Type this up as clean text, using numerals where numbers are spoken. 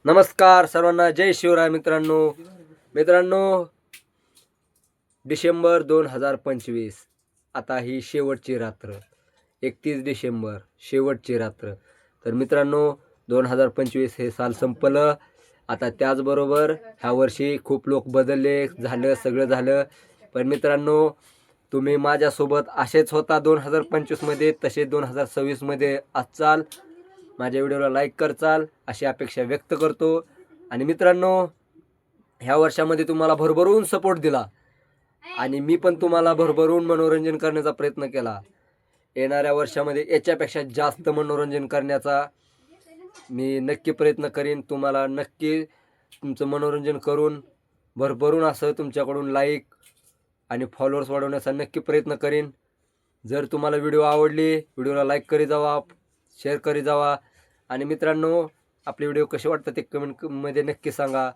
नमस्कार सर्वांना, जय शिवराय मित्रांनो. डिसेंबर 2025 आता ही शेवटची रात्र, 31 डिसेंबर शेवटची रात्र. तर मित्रांनो 2025 हे साल संपलं. आता त्याचबरोबर ह्या वर्षी खूप लोक बदलले, सगळं झालं. पण मित्रांनो तुम्ही माझ्यासोबत असेच होता 2025मध्ये, तसे 2026मध्ये असाल. माझ्या व्हिडिओला लाईक करचाल अशी अपेक्षा व्यक्त करतो. आणि मित्रांनो ह्या वर्षामध्ये तुम्हाला भरभरून सपोर्ट दिला आणि मी पण तुम्हाला भरभरून मनोरंजन करण्याचा प्रयत्न केला. येणाऱ्या वर्षामध्ये याच्यापेक्षा जास्त मनोरंजन करण्याचा मी नक्की प्रयत्न करीन. तुम्हाला नक्की तुमचं मनोरंजन करून भरभरून असं तुमच्याकडून लाईक आणि फॉलोअर्स वाढवण्याचा नक्की प्रयत्न करीन. जर तुम्हाला व्हिडिओ आवडली, व्हिडिओला लाईक करी जावा, शेअर करी जावा. आणि मित्रांनो आपले व्हिडिओ कसे वाटतात ते कमेंटमध्ये नक्की सांगा.